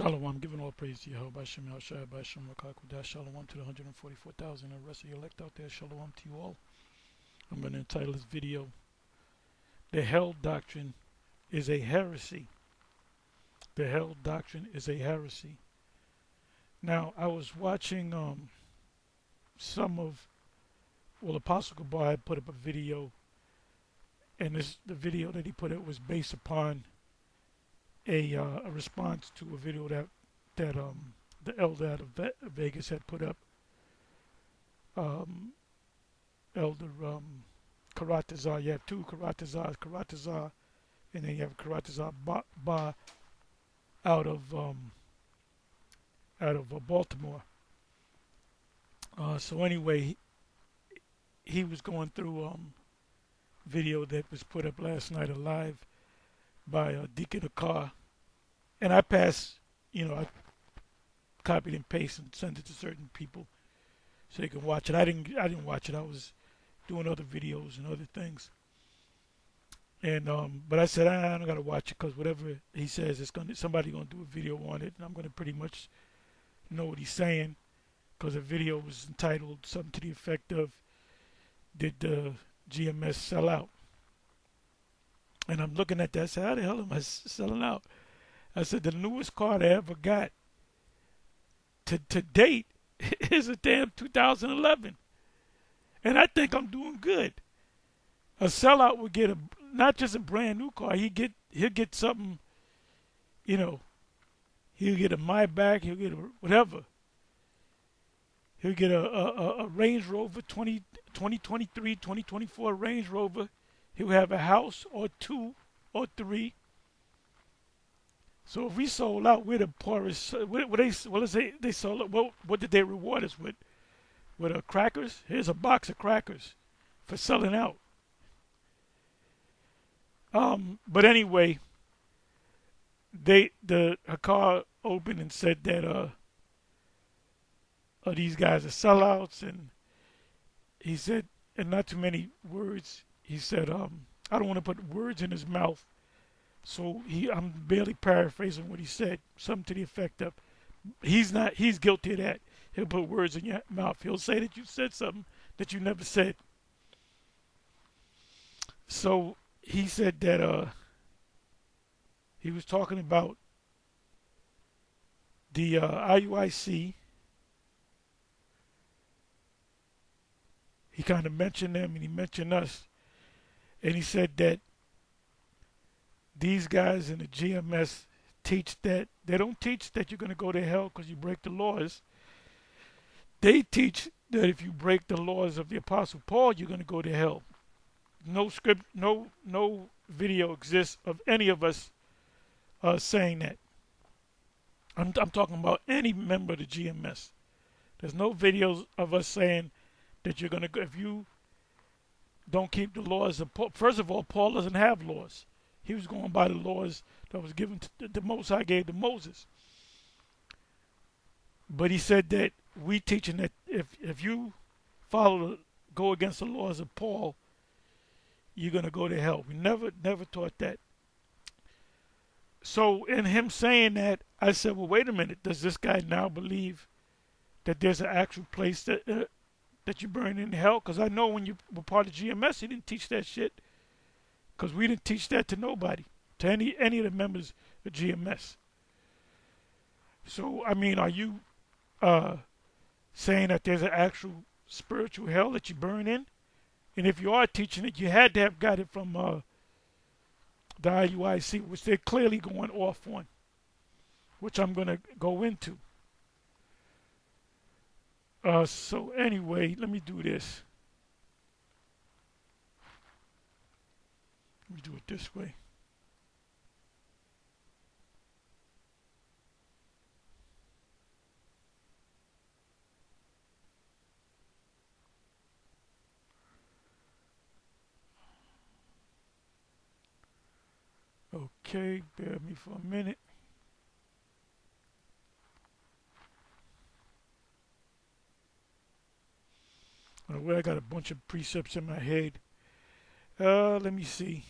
Shalom, giving all praise to Yahweh, Shem Yahshua, Shem Rakakudah. Shalom to the 144,000 and the rest of you elect out there. Shalom to you all. I'm going to entitle this video, The Hell Doctrine is a Heresy. The Hell Doctrine is a Heresy. Now, I was watching Apostle Gabar had put up a video, and the video that he put up was based upon a response to a video that the elder out of Vegas had put up. Elder Karatazar. You have two Karatazars, Karatazar, and then you have Karatazar Ba out of Baltimore. So anyway, he was going through video that was put up last night alive by Deacon Akar, and I I copied and pasted and sent it to certain people so they can watch it. I didn't watch it. I was doing other videos and other things, and but I said I don't gotta watch it because whatever he says, somebody gonna do a video on it, and I'm gonna pretty much know what he's saying because the video was entitled something to the effect of, "Did the GMS sell out?" And I'm looking at that. I said, how the hell am I selling out? I said, the newest car I ever got to date is a damn 2011. And I think I'm doing good. A sellout would get not just a brand new car. He'll get something, he'll get a Maybach, he'll get whatever. He'll get a Range Rover 2023, 2024 Range Rover. He'll have a house or two or three. So if we sold out, we're the poorest. They sold out. What did they reward us with? With crackers? Here's a box of crackers for selling out. But anyway, her car opened and said that these guys are sellouts, and he said, in not too many words, he said, I don't want to put words in his mouth, so I'm barely paraphrasing what he said, something to the effect of, he's guilty of that. He'll put words in your mouth. He'll say that you said something that you never said. So he said that he was talking about the IUIC. He kind of mentioned them, and he mentioned us. And he said that these guys in the GMS teach that they don't teach that you're going to go to hell because you break the laws. They teach that if you break the laws of the Apostle Paul, you're going to go to hell. No script, no video exists of any of us saying that. I'm talking about any member of the GMS. There's no videos of us saying that you're going to go if you don't keep the laws of Paul. First of all, Paul doesn't have laws. He was going by the laws that was given to the Most High gave to Moses. But he said that we teaching that if you go against the laws of Paul, you're going to go to hell. We never taught that. So in him saying that, I said, well, wait a minute. Does this guy now believe that there's an actual place that you burn in hell? Because I know when you were part of GMS, he didn't teach that shit. Because we didn't teach that to nobody, to any of the members of GMS. So, I mean, are you saying that there's an actual spiritual hell that you burn in? And if you are teaching it, you had to have got it from the IUIC, which they're clearly going off on, which I'm going to go into. So anyway, let me do this. Let me do it this way. Okay, bear with me for a minute. Well, I got a bunch of precepts in my head. Let me see.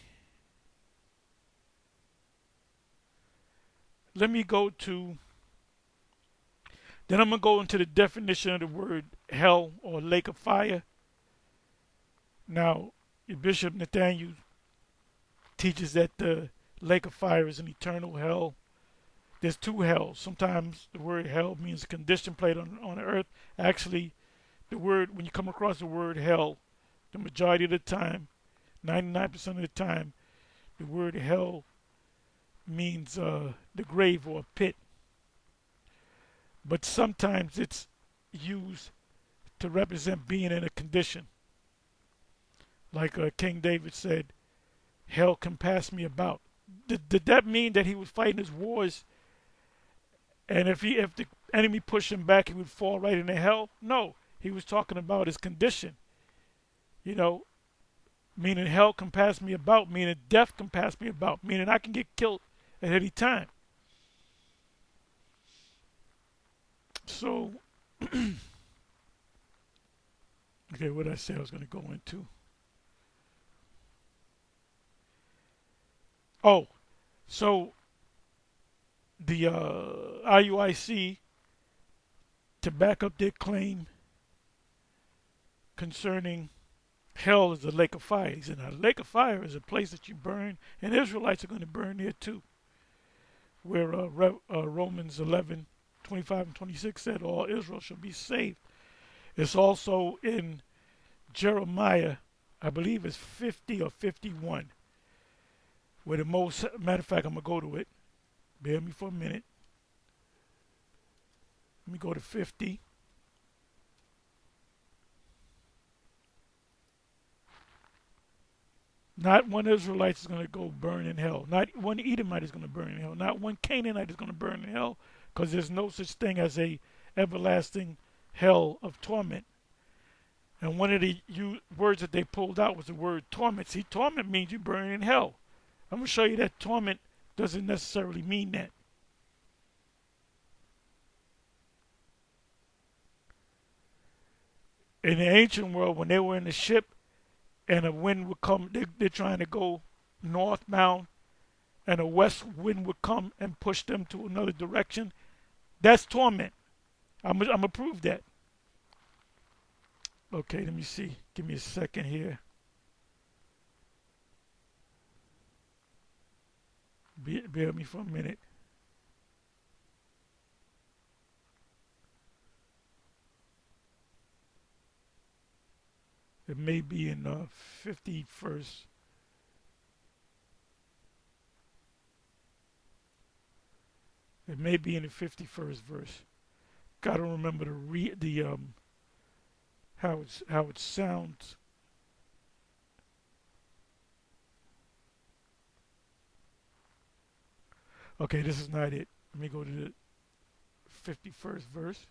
Let me go to Then I'm going to go into the definition of the word hell or lake of fire. Now, Bishop Nathaniel teaches that the lake of fire is an eternal hell. There's two hells. Sometimes the word hell means a condition placed on the earth. Actually, the word, when you come across the word hell, the majority of the time, 99% of the time, the word hell means the grave or pit. But sometimes it's used to represent being in a condition. Like King David said, hell compassed me about. Did that mean that he was fighting his wars, and if the enemy pushed him back, he would fall right into hell? No, he was talking about his condition. You know, meaning hell compassed me about, meaning death compassed me about, meaning I can get killed at any time. So, okay, what did I say I was going to go into? Oh, so the IUIC, to back up their claim concerning hell is a lake of fire. He said, now, the lake of fire is a place that you burn, and Israelites are going to burn there too. Where Romans 11:25 and 26 said, all Israel shall be saved. It's also in Jeremiah, I believe it's 50 or 51, where the most, matter of fact, I'm going to go to it. Bear with me for a minute. Let me go to 50. Not one Israelite is going to go burn in hell. Not one Edomite is going to burn in hell. Not one Canaanite is going to burn in hell, because there's no such thing as a everlasting hell of torment. And one of the words that they pulled out was the word torment. See, torment means you burn in hell. I'm going to show you that torment doesn't necessarily mean that. In the ancient world, when they were in the ship and a wind would come, they're trying to go northbound, and a west wind would come and push them to another direction. That's torment. I'm going to prove that. Okay, let me see. Give me a second here. Bear with me for a minute. It may be in 51st. It may be in the 51st verse. Gotta remember to read the how it sounds. Okay, this is not it. Let me go to the 51st verse.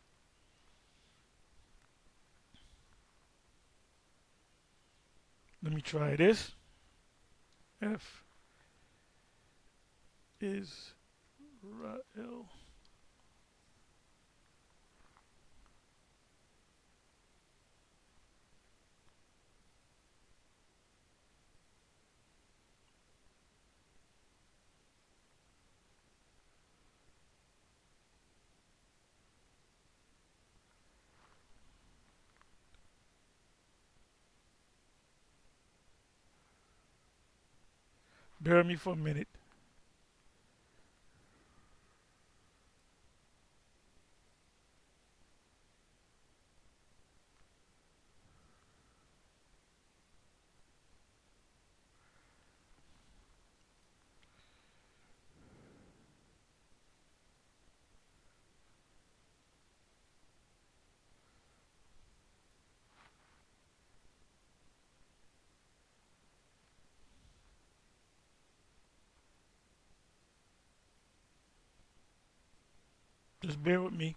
Let me try this. F is Rael. Bear with me for a minute. Just bear with me.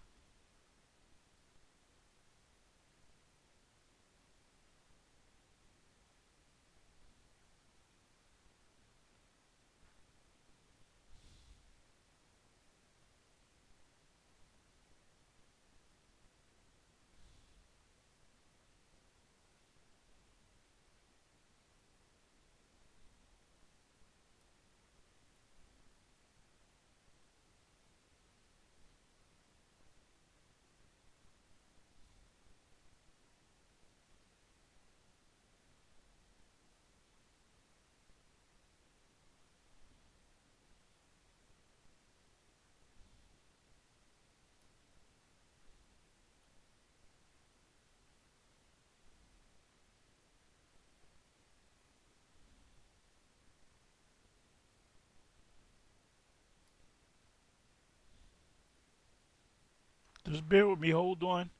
Just bear with me. Hold on.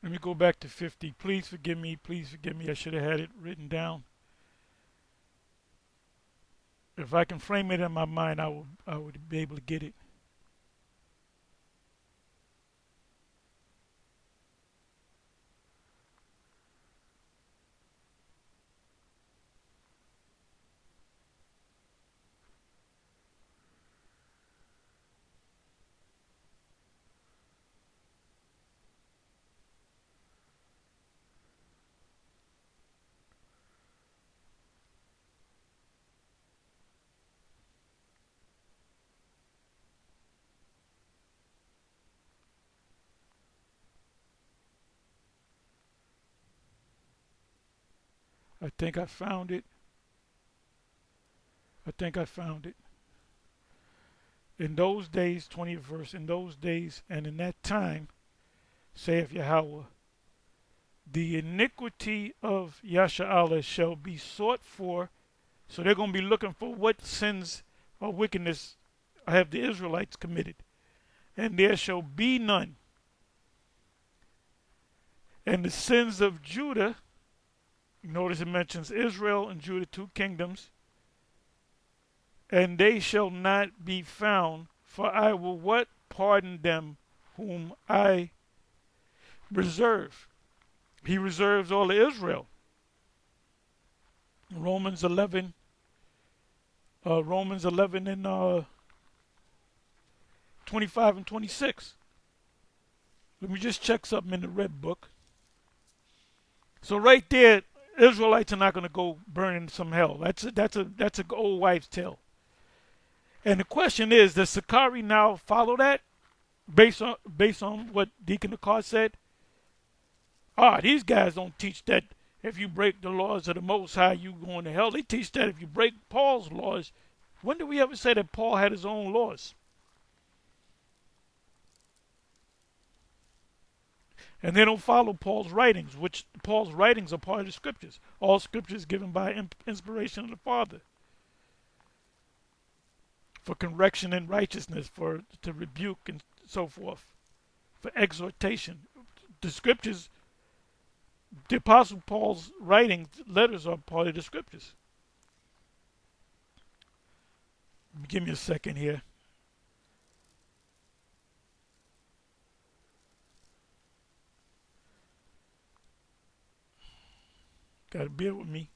Let me go back to 50. Please forgive me. Please forgive me. I should have had it written down. If I can frame it in my mind, I would be able to get it. I think I found it. I think I found it. In those days, 20th verse, in those days and in that time, saith Yahweh, the iniquity of Yasha'Allah shall be sought for. So they're going to be looking for what sins or wickedness have the Israelites committed. And there shall be none. And the sins of Judah, notice it mentions Israel and Judah, two kingdoms, and they shall not be found, for I will what? Pardon them whom I reserve. He reserves all of Israel. Romans 11 and 25 and 26. Let me just check something in the red book. So right there, Israelites are not going to go burn in some hell. That's an old wives' tale. And the question is, does Sakari now follow that based on what Deacon Akar said? These guys don't teach that if you break the laws of the Most High, you going to hell. They teach that if you break Paul's laws. When did we ever say that Paul had his own laws? And they don't follow Paul's writings, which Paul's writings are part of the scriptures. All scriptures given by inspiration of the Father. For correction in righteousness, to rebuke and so forth, for exhortation. The scriptures, the Apostle Paul's writings, letters are part of the scriptures. Give me a second here. Gotta bear with me.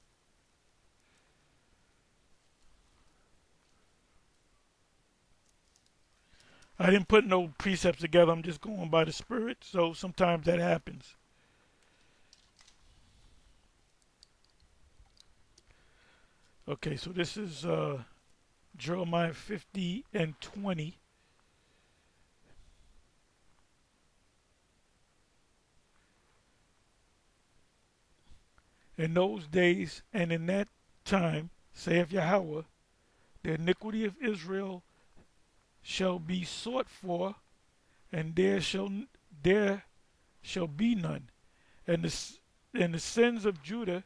I didn't put no precepts together. I'm just going by the Spirit. So sometimes that happens. Okay, so this is Jeremiah 50 and 20. In those days and in that time, saith Yahweh, the iniquity of Israel shall be sought for, and there shall be none. And the sins of Judah,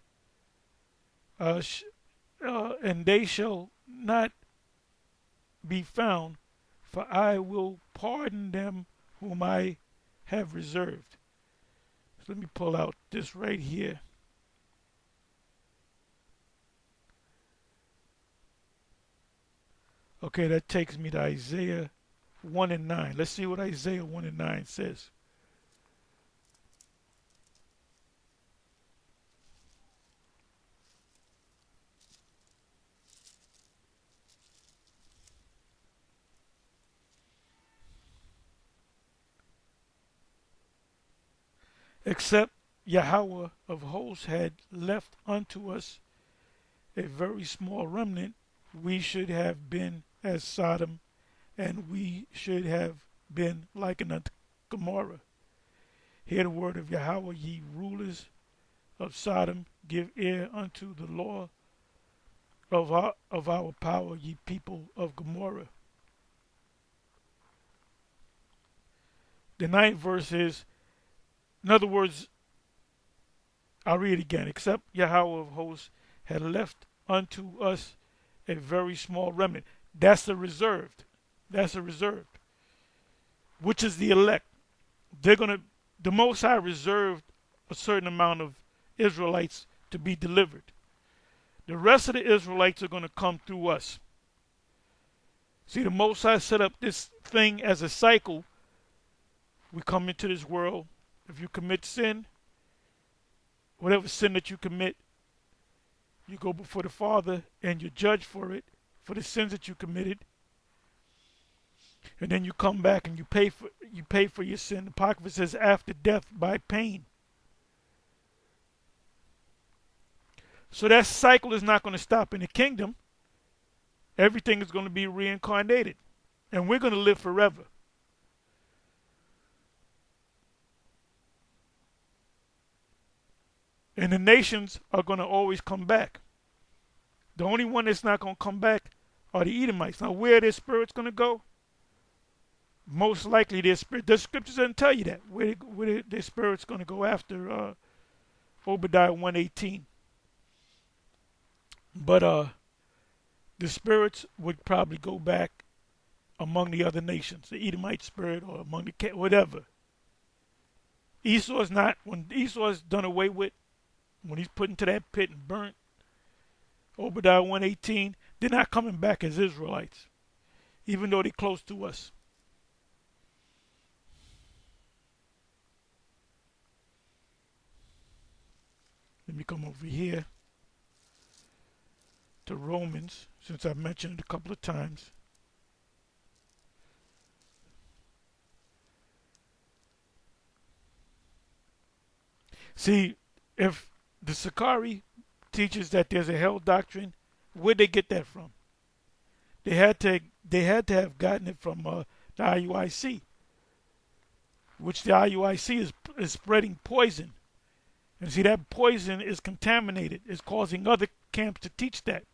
and they shall not be found, for I will pardon them whom I have reserved. So let me pull out this right here. Okay, that takes me to Isaiah 1 and 9. Let's see what Isaiah 1 and 9 says. Except Yahweh of hosts had left unto us a very small remnant, we should have been as Sodom, and we should have been likened unto Gomorrah. Hear the word of Yahweh, ye rulers of Sodom, give ear unto the law of our power, ye people of Gomorrah. The ninth verse is, in other words, I'll read it again. Except Yahweh of hosts had left unto us a very small remnant. That's the reserved. That's the reserved. Which is the elect. The Most High reserved a certain amount of Israelites to be delivered. The rest of the Israelites are going to come through us. See, the Most High set up this thing as a cycle. We come into this world. If you commit sin, whatever sin that you commit, you go before the Father and you're judged for it, for the sins that you committed. And then you come back and you pay for your sin. The Apocrypha says after death by pain. So that cycle is not going to stop in the kingdom. Everything is going to be reincarnated. And we're going to live forever. And the nations are going to always come back. The only one that's not going to come back are the Edomites. Now, where are their spirits going to go? Most likely their spirit. The scriptures doesn't tell you that. Where their spirit's going to go after Obadiah 1:18. But the spirits would probably go back among the other nations. The Edomite spirit or among the whatever. Esau's not, when Esau's done away with, when he's put into that pit and burnt, Obadiah 1:18, they're not coming back as Israelites, even though they're close to us. Let me come over here to Romans, since I've mentioned it a couple of times. See, if the Sakari teaches that there's a hell doctrine, where'd they get that from? They had to have gotten it from the IUIC, which the IUIC is spreading poison. And see, that poison is contaminated. It's causing other camps to teach that.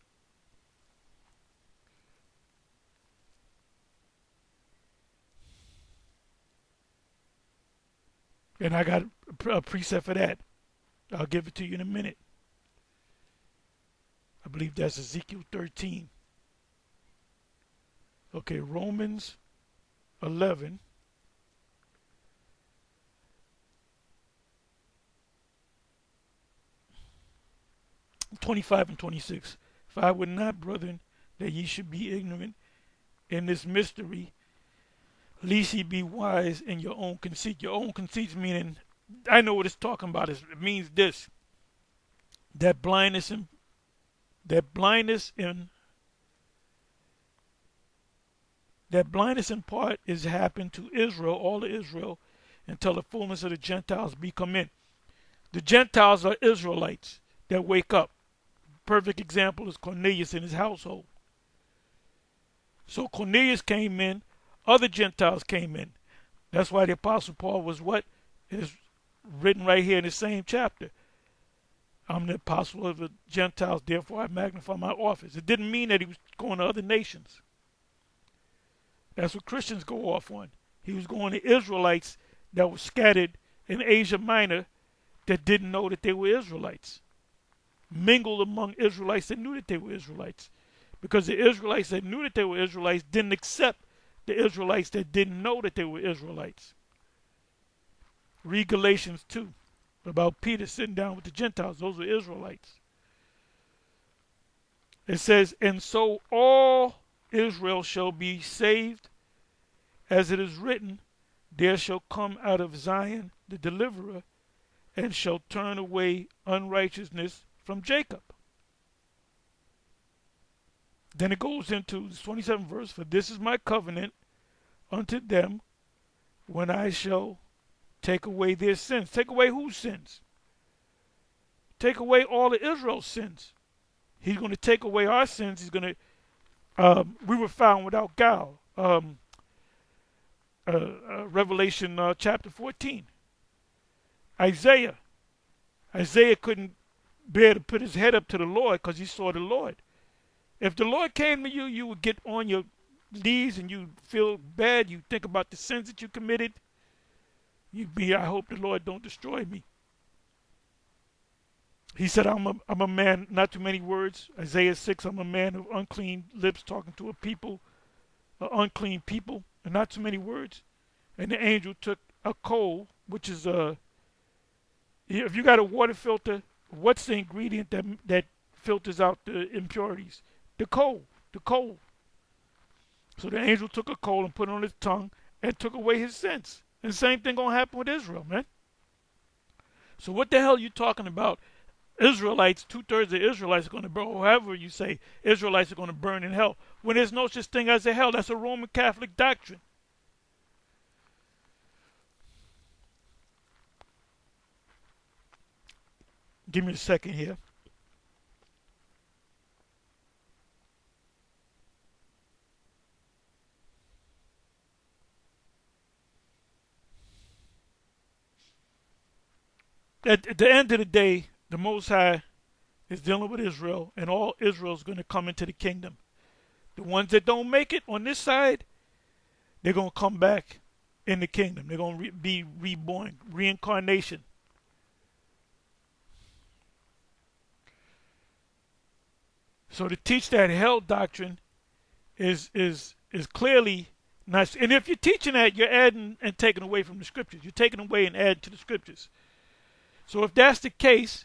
And I got a precept for that. I'll give it to you in a minute. I believe that's Ezekiel 13. Okay, Romans 11. '25 and 26. For I would not, brethren, that ye should be ignorant in this mystery, lest ye be wise in your own conceit. Your own conceit meaning, I know what it's talking about. It means this: that blindness in part is happened to Israel, all of Israel, until the fullness of the Gentiles be come in. The Gentiles are Israelites that wake up. Perfect example is Cornelius and his household. So Cornelius came in, other Gentiles came in. That's why the Apostle Paul was what is written right here in the same chapter. I'm the apostle of the Gentiles, therefore I magnify my office. It didn't mean that he was going to other nations. That's what Christians go off on. He was going to Israelites that were scattered in Asia Minor that didn't know that they were Israelites. Mingled among Israelites that knew that they were Israelites. Because the Israelites that knew that they were Israelites didn't accept the Israelites that didn't know that they were Israelites. Read Galatians 2 about Peter sitting down with the Gentiles. Those were Israelites. It says, and so all Israel shall be saved, as it is written, there shall come out of Zion the deliverer, and shall turn away unrighteousness from Jacob. Then it goes into the 27th verse, for this is my covenant unto them when I shall take away their sins. Take away whose sins? Take away all of Israel's sins. He's going to take away our sins. He's going to, we were found without guile. Revelation chapter 14. Isaiah couldn't bear to put his head up to the Lord because he saw the Lord. If the Lord came to you, you would get on your knees and you feel bad. You think about the sins that you committed. You'd be, I hope the Lord don't destroy me. He said, I'm a man, not too many words. Isaiah 6, I'm a man of unclean lips talking to a people, unclean people, and not too many words. And the angel took a coal, which is if you got a water filter, what's the ingredient that filters out the impurities? The coal. So the angel took a coal and put it on his tongue and took away his sins. And the same thing gonna happen with Israel, man. So what the hell are you talking about? Israelites, 2/3 of Israelites are going to burn, however you say, Israelites are going to burn in hell. When there's no such thing as a hell, that's a Roman Catholic doctrine. Give me a second here. At the end of the day, the Most High is dealing with Israel, and all Israel is going to come into the kingdom. The ones that don't make it on this side, they're going to come back in the kingdom. They're going to be reborn, reincarnation. So to teach that hell doctrine is clearly not. And if you're teaching that, you're adding and taking away from the scriptures. You're taking away and adding to the scriptures. So if that's the case,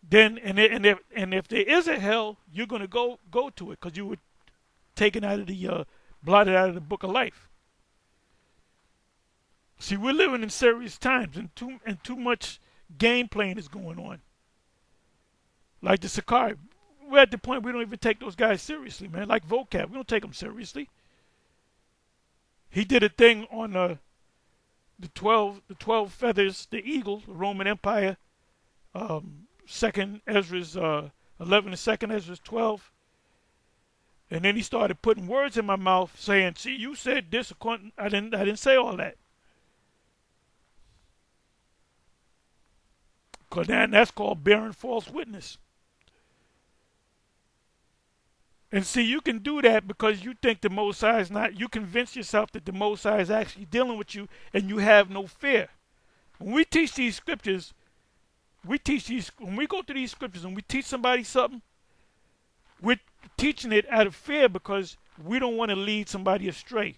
then and if there is a hell, you're going to go to it because you were taken out of the blotted out of the book of life. See, we're living in serious times, and too much game playing is going on. Like the Sakari, we're at the point we don't even take those guys seriously, man. Like Vocab, we don't take them seriously. He did a thing on the 12 feathers, the eagle, the Roman Empire, second Ezra's 11 and second Ezra's 12. And then he started putting words in my mouth saying, see, you said this, I didn't say all that. Because that's called bearing false witness. And see, you can do that because you think the Most High is not, you convince yourself that the Most High is actually dealing with you and you have no fear. When we teach these scriptures, when we go through these scriptures and we teach somebody something, we're teaching it out of fear because we don't want to lead somebody astray.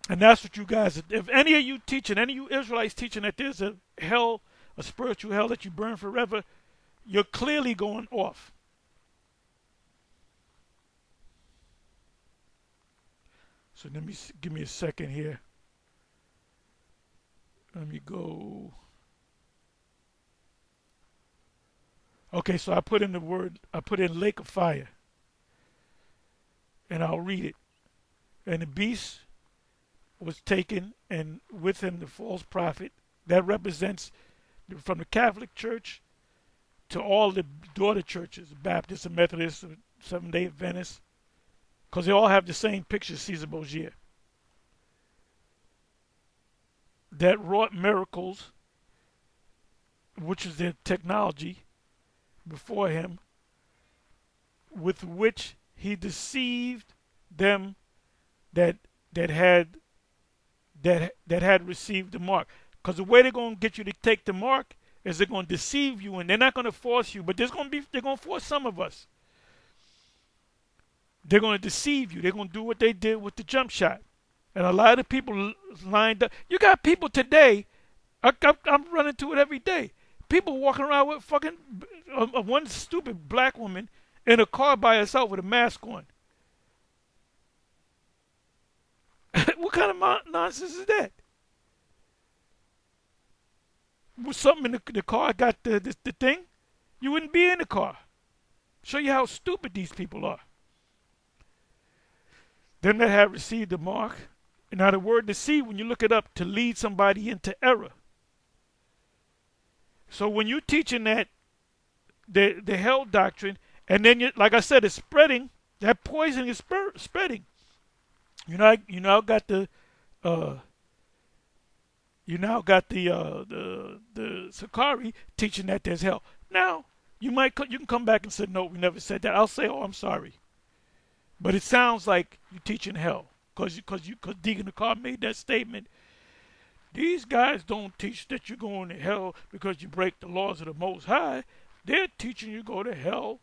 And that's what you guys, if any of you teaching, any of you Israelites teaching that there's a hell, a spiritual hell that you burn forever, you're clearly going off. So give me a second here. Let me go. Okay, so I put in lake of fire. And I'll read it. And the beast was taken, and with him the false prophet. That represents from the Catholic Church to all the daughter churches, Baptist and Methodist, Seventh-day Adventist, because they all have the same picture, Caesar Borgia. That wrought miracles, which is their technology before him, with which he deceived them that had received the mark. Because the way they're going to get you to take the mark is they're going to deceive you, and they're not going to force you, but they're going to force some of us. They're going to deceive you. They're going to do what they did with the jump shot. And a lot of people lined up. You got people today, I'm running into it every day. People walking around with fucking one stupid black woman in a car by herself with a mask on. What kind of nonsense is that? With something in the car got the thing, you wouldn't be in the car. Show you how stupid these people are. Them that have received the mark. Now the word deceive, when you look it up, to lead somebody into error. So when you're teaching that the hell doctrine, and then like I said, it's spreading. That poison is spreading. You now got the Sakari teaching that there's hell. Now you can come back and say, no, we never said that. I'll say, oh, I'm sorry, but it sounds like you're teaching hell because Deacon Akar made that statement. These guys don't teach that you're going to hell because you break the laws of the Most High. They're teaching you go to hell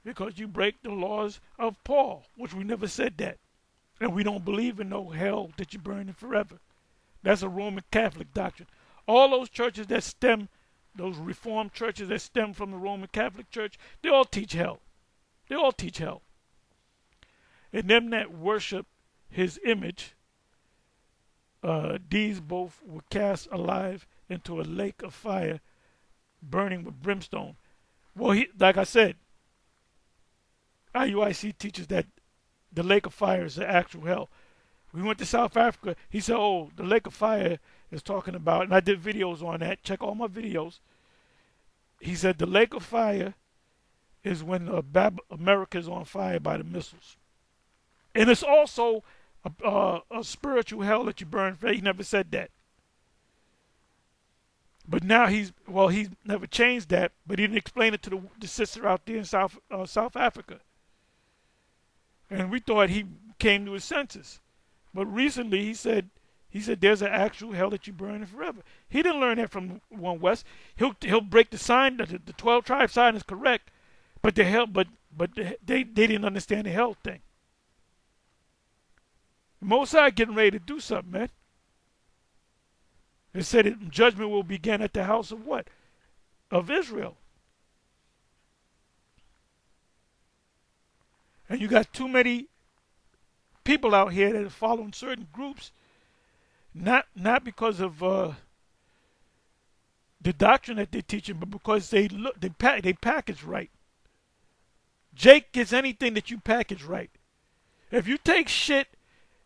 because you break the laws of Paul, which we never said that. And we don't believe in no hell that you're burning forever. That's a Roman Catholic doctrine. All those churches that stem, those Reformed churches that stem from the Roman Catholic Church, they all teach hell. They all teach hell. And them that worship his image, these both were cast alive into a lake of fire, burning with brimstone. Well, like I said, IUIC teaches that the lake of fire is the actual hell. We went to South Africa. He said, oh, the lake of fire is talking about, and I did videos on that. Check all my videos. He said the lake of fire is when America is on fire by the missiles. And it's also a spiritual hell that you burn for. He never said that. But now he's never changed that, but he didn't explain it to the sister out there in South Africa. And we thought he came to his senses. But recently he said there's an actual hell that you burn forever. He didn't learn that from One West. He'll break the sign. The 12 tribe sign is correct, but they didn't understand the hell thing. Mosai getting ready to do something, man. It said judgment will begin at the house of what? Of Israel. And you got too many people out here that are following certain groups, not because of the doctrine that they're teaching, but because they package right. Jake gets anything that you package right. If you take shit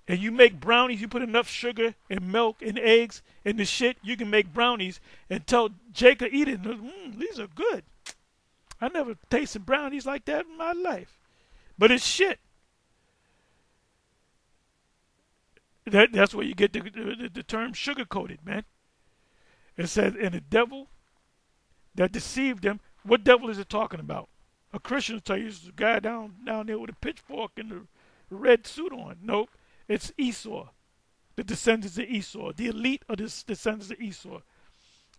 and you make brownies, you put enough sugar and milk and eggs in the shit, you can make brownies and tell Jake to eat it. These are good. I never tasted brownies like that in my life. But it's shit. That's where you get the term sugar-coated, man. It says, and the devil that deceived them, what devil is it talking about? A Christian will tell you it's a guy down there with a pitchfork and a red suit on. Nope. It's Esau, the descendants of Esau, the elite of the descendants of Esau.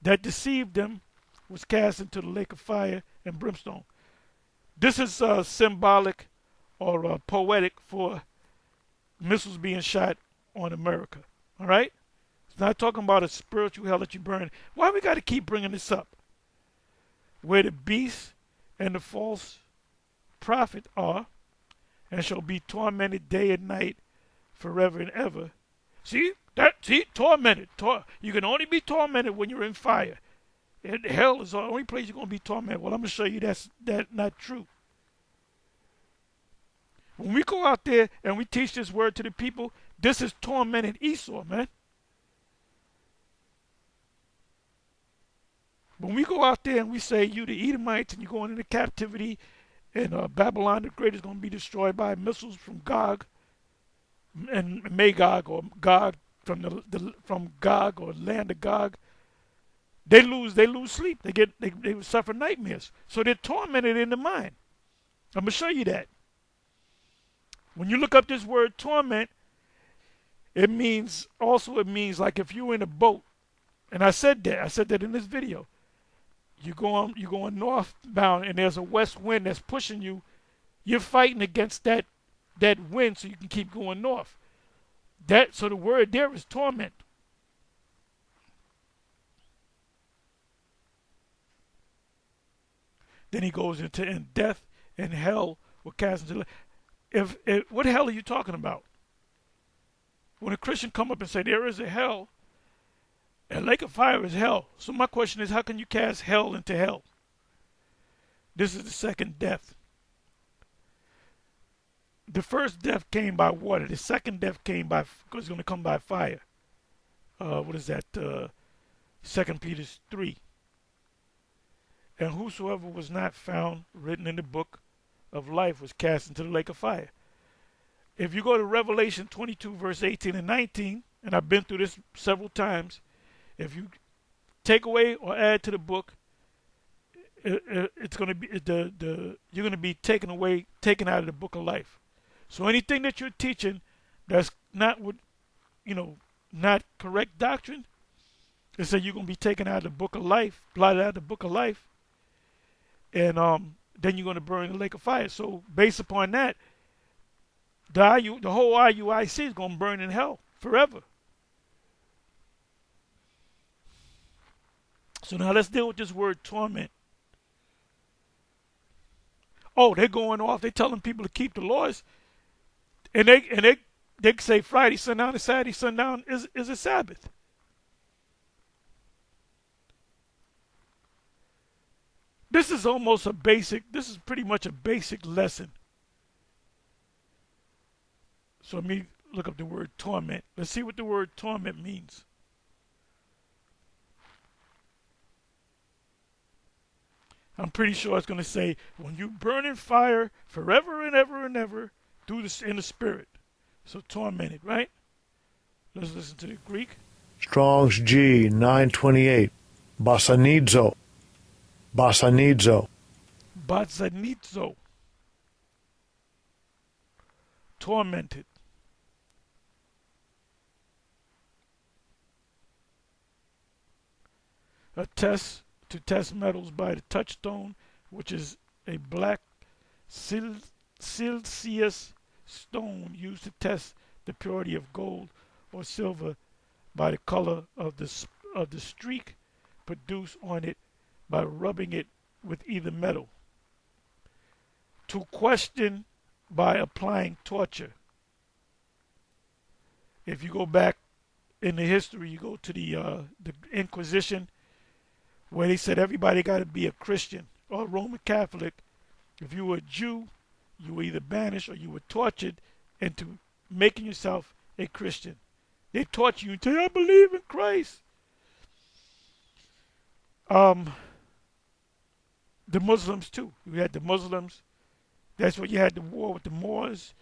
That deceived them was cast into the lake of fire and brimstone. This is symbolic or poetic for missiles being shot on America. All right? It's not talking about a spiritual hell that you burn. Why we got to keep bringing this up? Where the beast and the false prophet are, and shall be tormented day and night forever and ever. See, tormented. You can only be tormented when you're in fire. And hell is the only place you're going to be tormented. Well, I'm going to show you that's not true. When we go out there and we teach this word to the people, this is tormented Esau, man. When we go out there and we say you the Edomites and you're going into captivity and Babylon the Great is going to be destroyed by missiles from Gog and Magog or Gog from Gog or land of Gog, they lose sleep. They suffer nightmares. So they're tormented in the mind. I'm gonna show you that. When you look up this word torment, it means like if you're in a boat, and I said that in this video. you're going northbound, and there's a west wind that's pushing you. You're fighting against that wind so you can keep going north. So the word there is torment. Then he goes into and death and hell will cast into. If what hell are you talking about? When a Christian come up and say there is a hell, a lake of fire is hell. So my question is, how can you cast hell into hell? This is the second death. The first death came by water. The second death came by, it's going to come by fire. What is that? 2 Peter 3. And whosoever was not found written in the book of life was cast into the lake of fire. If you go to Revelation 22, verse 18 and 19, and I've been through this several times, if you take away or add to the book, it's going to be you're going to be taken out of the book of life. So anything that you're teaching that's not not correct doctrine, it says you're going to be taken out of the book of life, blotted out of the book of life, and then you're going to burn in the lake of fire. So based upon that, the whole IUIC is going to burn in hell forever. So now let's deal with this word torment. Oh, they're going off. They're telling people to keep the laws. And they say Friday sundown and Saturday sundown is a Sabbath. This is pretty much a basic lesson. So let me look up the word torment. Let's see what the word torment means. I'm pretty sure it's going to say, when you burn in fire forever and ever and ever in the spirit. So tormented, right? Let's listen to the Greek. Strong's G 928. Basanidzo. Basanidzo. Basanidzo. Tormented. To test metals by the touchstone, which is a black silicious stone used to test the purity of gold or silver by the color of the streak produced on it by rubbing it with either metal. To question by applying torture. If you go back in the history, you go to the Inquisition, where they said everybody got to be a Christian or a Roman Catholic. If you were a Jew, you were either banished or you were tortured into making yourself a Christian. They torture you until I believe in Christ. The Muslims too. You had the Muslims. That's what you had the war with the Moors,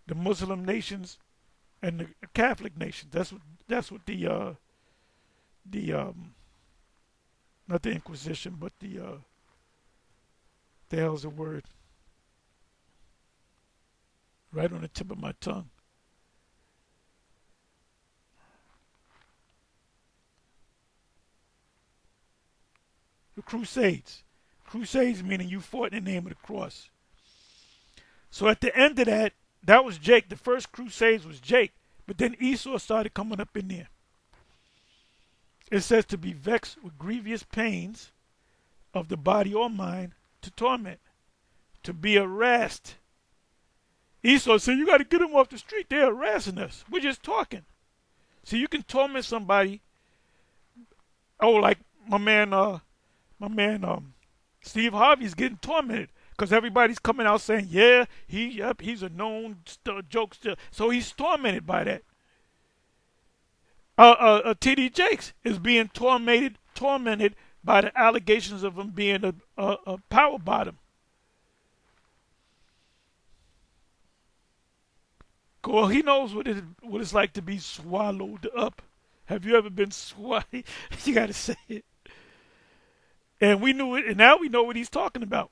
the Muslim nations, and the Catholic nations. That's what the not the Inquisition, but the hell's the word? Right on the tip of my tongue. The Crusades. Crusades meaning you fought in the name of the cross. So at the end of that was Jake. The first Crusades was Jake. But then Esau started coming up in there. It says to be vexed with grievous pains of the body or mind, to torment, to be harassed. Esau said, you got to get them off the street. They're harassing us. We're just talking. So you can torment somebody. Oh, like my man Steve Harvey's getting tormented because everybody's coming out saying, yeah, he's a known jokester. So he's tormented by that. T.D. Jakes is being tormented by the allegations of him being a power bottom. Well, he knows what it's like to be swallowed up. Have you ever been swallowed? You got to say it. And we knew it, and now we know what he's talking about.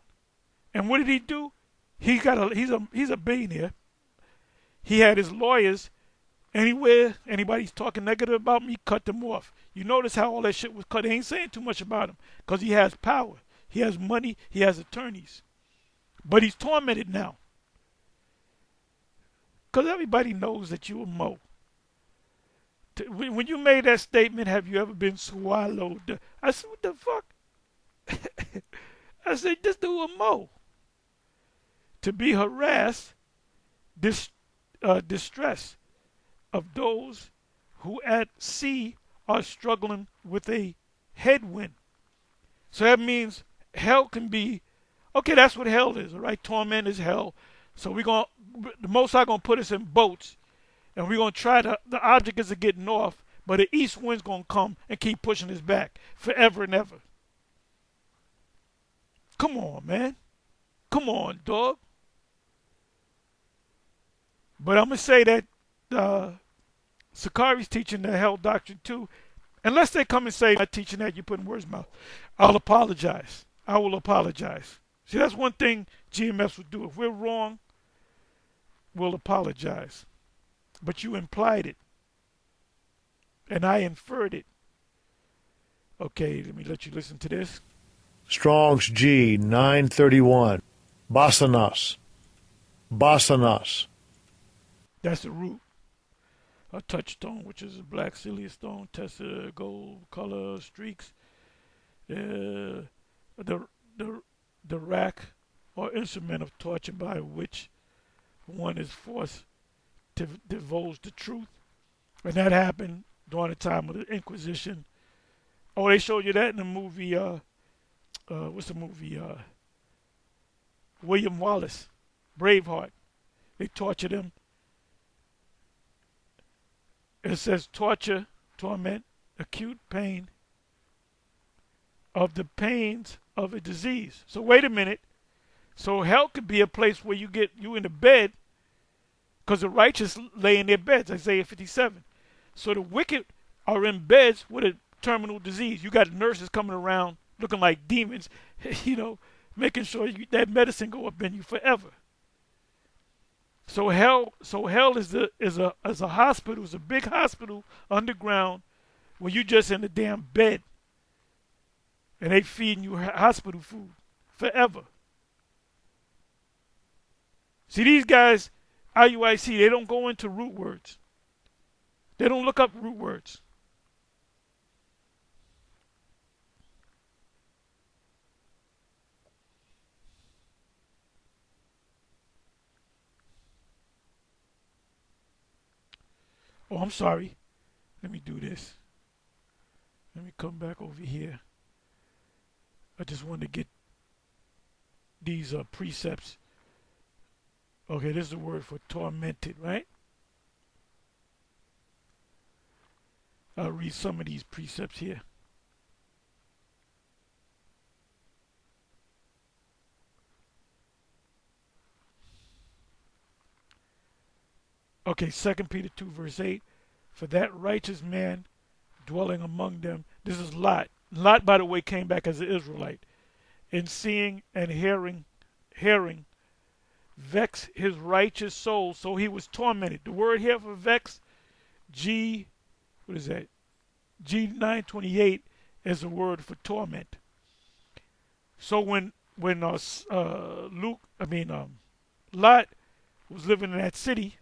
And what did he do? He's a billionaire. He had his lawyers Anywhere anybody's talking negative about me, cut them off. You notice how all that shit was cut. They ain't saying too much about him because he has power. He has money. He has attorneys. But he's tormented now because everybody knows that you a Mo. When you made that statement, have you ever been swallowed? I said, what the fuck? I said, this dude a Mo. To be harassed, distress of those who at sea are struggling with a headwind. So that means hell can be, okay, that's what hell is, all right? Torment is hell. So the Most High gonna put us in boats, and we're gonna try the object is getting north, but the east wind's gonna come and keep pushing us back forever and ever. Come on, man. Come on, dog. But I'm gonna say that Sakari's teaching the hell doctrine too. Unless they come and say, I'm not teaching that, you're putting words in my mouth. I'll apologize. I will apologize. See, that's one thing GMS would do. If we're wrong, we'll apologize. But you implied it. And I inferred it. Okay, let me let you listen to this. Strong's G 931. Basanas. Basanas. That's the root. A touchstone, which is a black cilia stone, tested gold color streaks. The rack or instrument of torture by which one is forced to divulge the truth. And that happened during the time of the Inquisition. Oh, they showed you that in the movie, what's the movie? William Wallace, Braveheart. They tortured him. It says torture, torment, acute pain of the pains of a disease. So wait a minute. So hell could be a place where you in the bed, because the righteous lay in their beds, Isaiah 57. So the wicked are in beds with a terminal disease. You got nurses coming around looking like demons, making sure that medicine go up in you forever. So hell is a hospital, it's a big hospital underground where you just in the damn bed and they feeding you hospital food forever. See, these guys, IUIC, they don't go into root words. They don't look up root words. Oh, I'm sorry. Let me do this. Let me come back over here. I just wanted to get these precepts. Okay, this is the word for tormented, right? I'll read some of these precepts here. Okay, 2 Peter 2 verse 8. For that righteous man dwelling among them. This is Lot. Lot, by the way, came back as an Israelite. In seeing and hearing, vex his righteous soul. So he was tormented. The word here for vex, what is that? G928 is a word for torment. So when Lot was living in that city,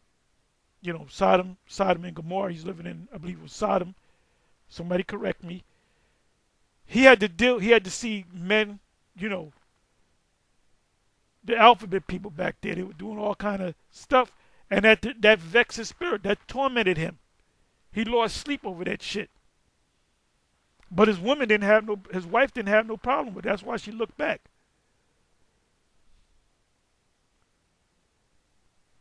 Sodom and Gomorrah, he's living in, I believe it was Sodom. Somebody correct me. He had to see men, the alphabet people back there. They were doing all kind of stuff, and that vexed his spirit. That tormented him. He lost sleep over that shit. But his wife didn't have no problem with it. That's why she looked back.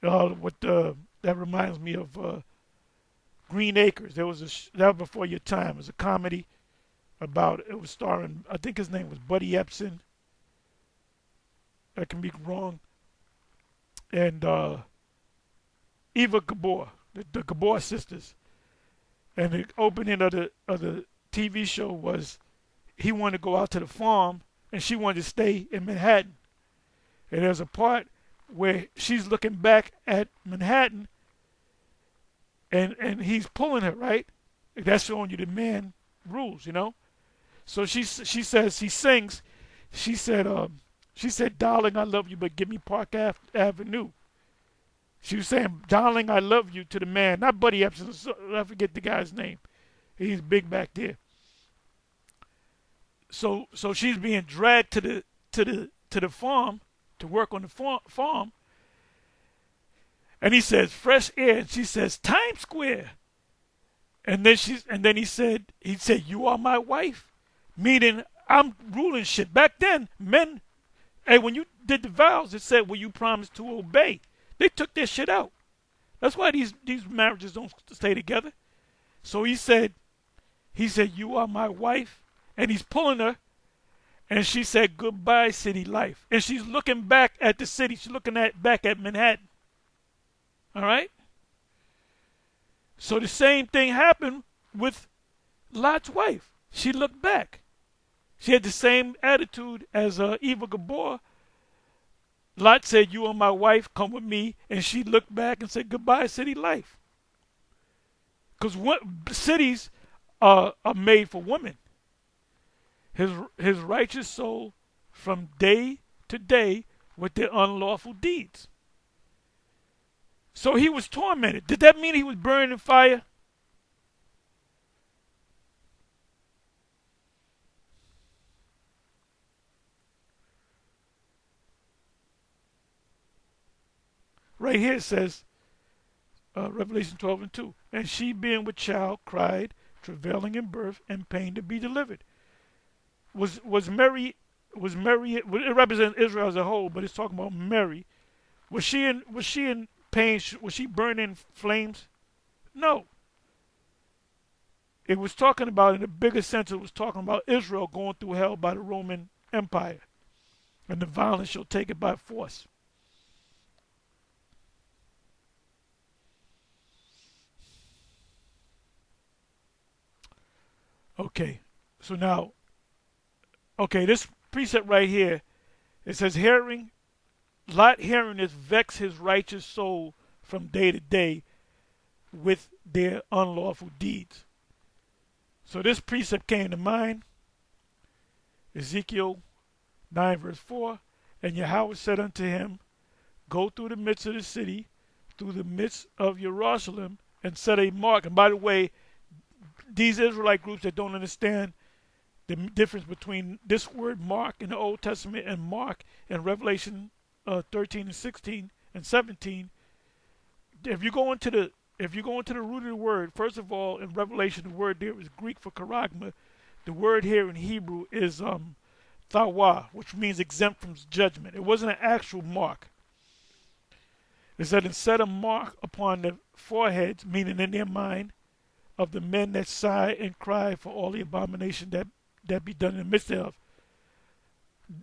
That reminds me of Green Acres. That was before your time. It was a comedy it was starring, I think his name was Buddy Epson. I can be wrong. And Eva Gabor, the Gabor sisters. And the opening of the TV show was he wanted to go out to the farm and she wanted to stay in Manhattan. And there's a part where she's looking back at Manhattan and he's pulling her, right? That's showing you the man rules, you know. So she sings, she said, "Darling, I love you, but give me Avenue." She was saying, "Darling, I love you" to the man, not Buddy Epson. I forget the guy's name. He's big back there. So she's being dragged to the farm to work on the farm, and he says fresh air, and she says Times Square, and then he said you are my wife, meaning I'm ruling shit. Back then, men, hey, when you did the vows, it said, "Will you promise to obey?" They took their shit out. That's why these marriages don't stay together. So he said, "You are my wife," and he's pulling her, and she said, "Goodbye, city life." And she's looking back at the city. She's looking back at Manhattan. All right. So the same thing happened with Lot's wife. She looked back. She had the same attitude as Eva Gabor. Lot said, "You are my wife, come with me." And she looked back and said, "Goodbye, city life." Because cities are made for women. His righteous soul from day to day with their unlawful deeds. So he was tormented. Did that mean he was burned in fire? Right here it says, Revelation 12:2. And she being with child cried, travailing in birth and pain to be delivered. Was Mary, it represents Israel as a whole, but it's talking about Mary. Was she in pain? Was she burned in flames? No. It was talking about, in a bigger sense, it was talking about Israel going through hell by the Roman Empire. And the violence shall take it by force. Okay, so now, okay, this precept right here, it says, Lot hearing this vex his righteous soul from day to day with their unlawful deeds. So this precept came to mind, Ezekiel 9 verse 4, and Yahweh said unto him, "Go through the midst of the city, through the midst of Jerusalem, and set a mark." And by the way, these Israelite groups that don't understand the difference between this word mark in the Old Testament and mark in Revelation 13 and 16 and 17, if you go into the root of the word, first of all, in Revelation, the word there is Greek for charagma. The word here in Hebrew is thawa, which means exempt from judgment. It wasn't an actual mark. It said, "And set a mark upon the foreheads," meaning in their mind, "of the men that sigh and cry for all the abomination that be done in the midst thereof."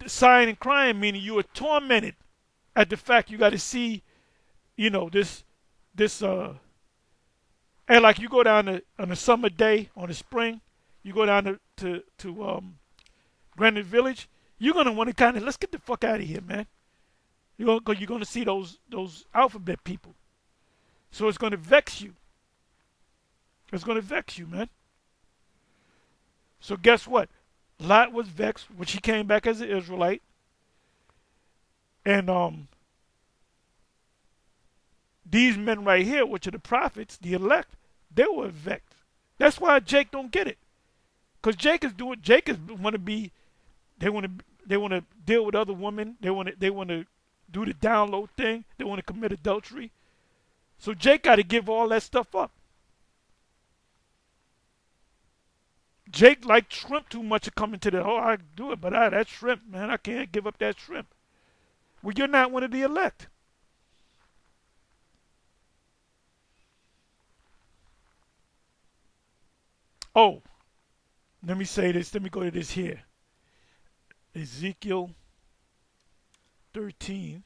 Sighing and crying meaning you are tormented at the fact you got to see, this and like you go down on a summer day, on a spring, you go down to Greenwich Village, you're gonna want to kind of, let's get the fuck out of here, man. You're gonna see those alphabet people, so it's gonna vex you. It's gonna vex you, man. So guess what? Lot was vexed when she came back as an Israelite, and these men right here, which are the prophets, the elect, they were vexed. That's why Jake don't get it, because Jake is want to be, they want to deal with other women, they want to do the download thing, they want to commit adultery. So Jake got to give all that stuff up. Jake liked shrimp too much to come into the, I do it, but that shrimp, man, I can't give up that shrimp. Well, you're not one of the elect. Oh, let me say this. Let me go to this here. Ezekiel 13.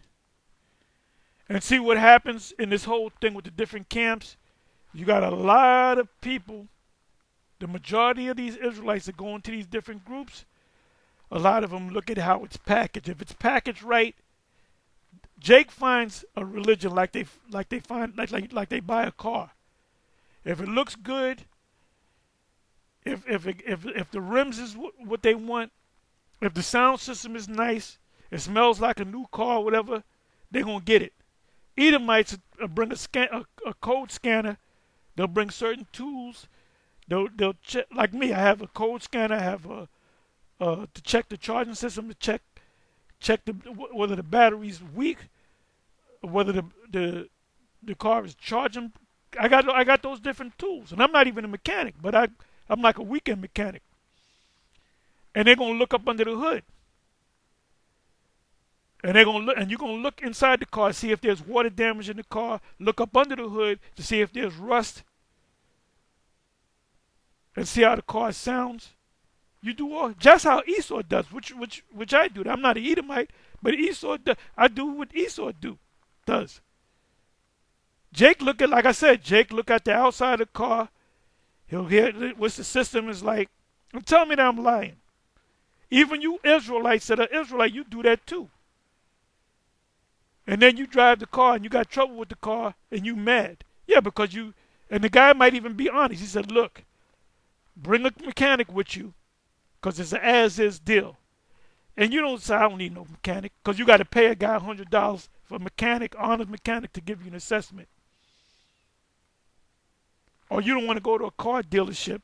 And see what happens in this whole thing with the different camps. You got a lot of people. The majority of these Israelites that go into these different groups, a lot of them look at how it's packaged. If it's packaged right, Jake finds a religion like they buy a car. If it looks good, if the rims is what they want, if the sound system is nice, it smells like a new car, whatever, they're gonna get it. Edomites bring a code scanner. They'll bring certain tools. They'll check, like me. I have a code scanner. I have to check the charging system, to check whether the battery's weak, whether the car is charging. I got those different tools, and I'm not even a mechanic, but I'm like a weekend mechanic. And they're gonna look up under the hood, and they're gonna look, and you're gonna look inside the car, see if there's water damage in the car. Look up under the hood to see if there's rust, and see how the car sounds. You do all just how Esau does, which I do. I'm not an Edomite, but Esau does. I do what Esau does. Jake look at, like I said, Jake look at the outside of the car. He'll hear what the system is like, and tell me that I'm lying. Even you Israelites that are Israelite, you do that too. And then you drive the car and you got trouble with the car and you mad. Yeah, because you, and the guy might even be honest. He said, look, bring a mechanic with you because it's an as-is deal. And you don't say, I don't need no mechanic, because you got to pay a guy $100 for a mechanic, honest mechanic, to give you an assessment. Or you don't want to go to a car dealership.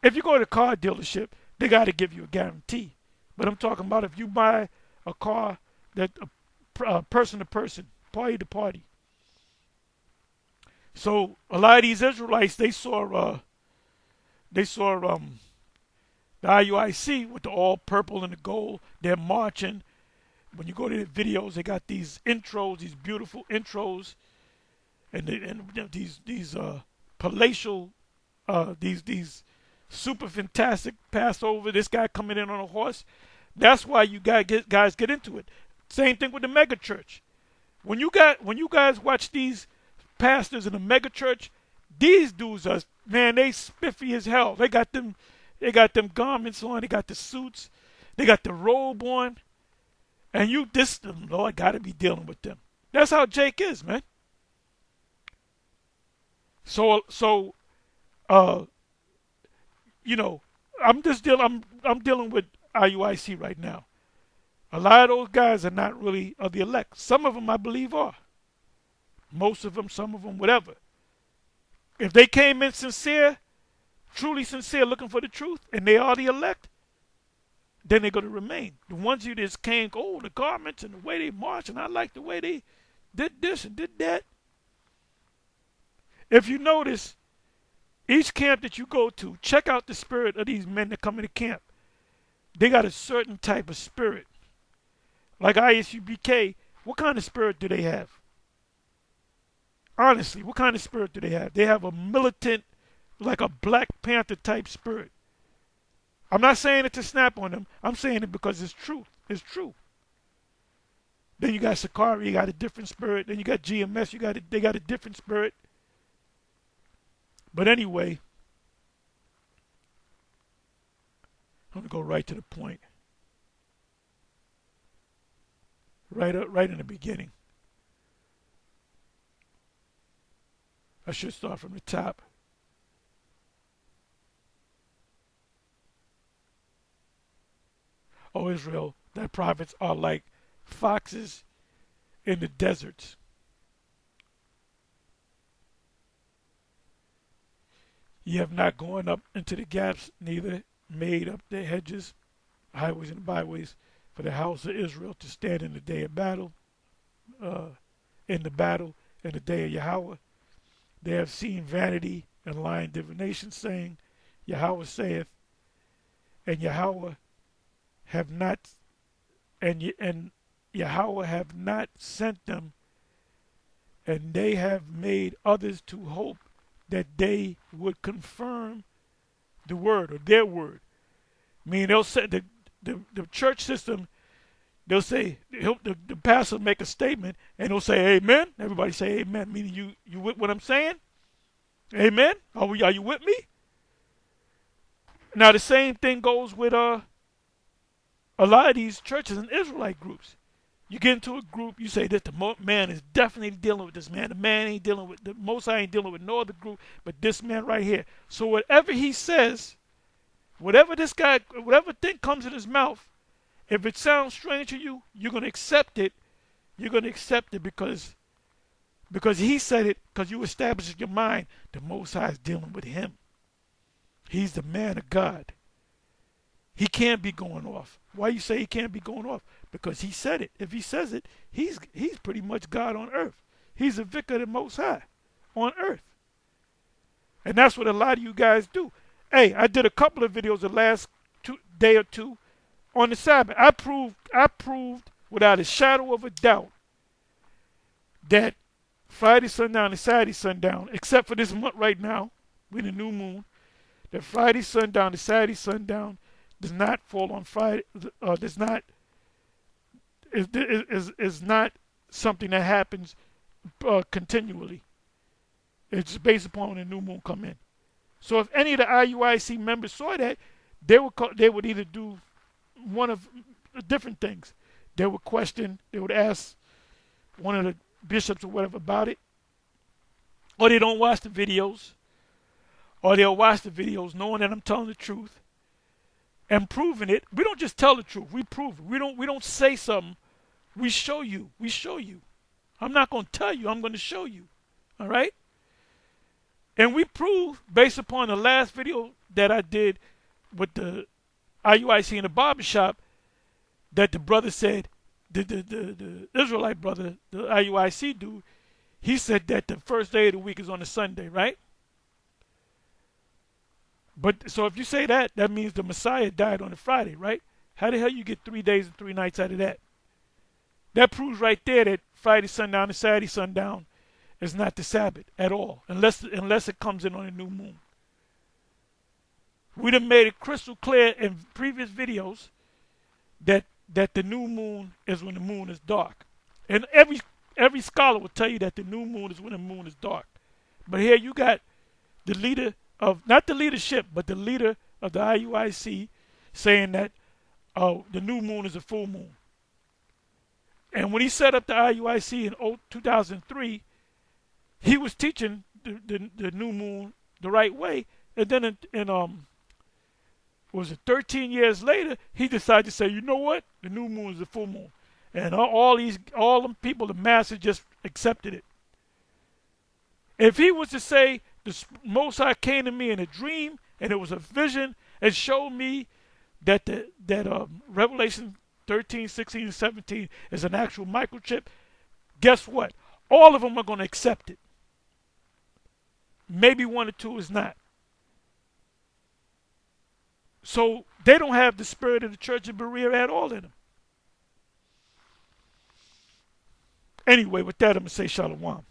If you go to a car dealership, they got to give you a guarantee. But I'm talking about if you buy a car that person to person, party to party. So a lot of these Israelites, they saw the IUIC with the all purple and the gold. They're marching. When you go to the videos, they got these intros, these beautiful intros, and these palatial, these super fantastic Passover. This guy coming in on a horse. That's why you guys get into it. Same thing with the mega church. When you guys watch these pastors in the mega church, these dudes are, man, they spiffy as hell. They got them garments on. They got the suits. They got the robe on. And the Lord got to be dealing with them. That's how Jake is, man. So you know, I'm dealing with IUIC right now. A lot of those guys are not really of the elect. Some of them I believe are. Most of them, some of them, whatever. If they came in sincere, truly sincere, looking for the truth, and they are the elect, then they're going to remain. The ones who just came, oh, the garments and the way they march, and I like the way they did this and did that. If you notice, each camp that you go to, check out the spirit of these men that come into camp. They got a certain type of spirit. Like ISUBK, what kind of spirit do they have? Honestly, what kind of spirit do they have? They have a militant, like a Black Panther type spirit. I'm not saying it to snap on them. I'm saying it because it's true. It's true. Then you got Sakari, you got a different spirit. Then you got GMS, they got a different spirit. But anyway, I'm gonna go right to the point. Right in the beginning. I should start from the top. O Israel, thy prophets are like foxes in the deserts. Ye have not gone up into the gaps, neither made up the hedges, highways and byways, for the house of Israel to stand in the day of battle, in the day of Yahweh. They have seen vanity and lying divination, saying, Yahweh saith, and Yahweh have not, and Yahweh have not sent them, and they have made others to hope that they would confirm the word or their word. I mean, they'll say the church system. They'll say the pastor will make a statement and he'll say amen. Everybody say amen, meaning you with what I'm saying? Amen. Are you with me? Now the same thing goes with a lot of these churches and Israelite groups. You get into a group, you say that the man is definitely dealing with this man. The man ain't dealing with, the Most High ain't dealing with no other group but this man right here. So whatever he says, whatever this guy, whatever thing comes in his mouth, if it sounds strange to you, you're going to accept it. You're going to accept it because he said it, because you established in your mind the Most High is dealing with him. He's the man of God. He can't be going off. Why you say he can't be going off? Because he said it. If he says it, he's pretty much God on earth. He's a vicar of the Most High on earth. And that's what a lot of you guys do. Hey, I did a couple of videos the last day or two on the Sabbath. I proved without a shadow of a doubt that Friday sundown and Saturday sundown, except for this month right now, with the new moon, that Friday sundown and Saturday sundown does not fall on Friday. Is not something that happens continually. It's based upon when the new moon come in. So if any of the IUIC members saw that, they would either do one of different things. They would question, they would ask one of the bishops or whatever about it, or they don't watch the videos, or they'll watch the videos knowing that I'm telling the truth and proving it. We don't just tell the truth, we prove it. We don't say something, we show you. I'm not going to tell you, I'm going to show you. All right? And we prove, based upon the last video that I did with the IUIC in the barbershop, that the brother said, the Israelite brother, the IUIC dude, he said that the first day of the week is on a Sunday, right? But so if you say that, that means the Messiah died on a Friday, right? How the hell you get 3 days and 3 nights out of that? That proves right there that Friday sundown and Saturday sundown is not the Sabbath at all, unless it comes in on a new moon. We done made it crystal clear in previous videos that the new moon is when the moon is dark. And every scholar will tell you that the new moon is when the moon is dark. But here you got the leader of, not the leadership, but the leader of the IUIC saying that the new moon is a full moon. And when he set up the IUIC in 2003, he was teaching the new moon the right way. And then was it 13 years later, he decided to say, you know what? The new moon is the full moon. And all them people, the masses, just accepted it. If he was to say, the Most High came to me in a dream, and it was a vision, and showed me that Revelation 13, 16, and 17 is an actual microchip, guess what? All of them are going to accept it. Maybe one or two is not. So they don't have the spirit of the Church of Berea at all in them. Anyway, with that, I'm going to say shalom.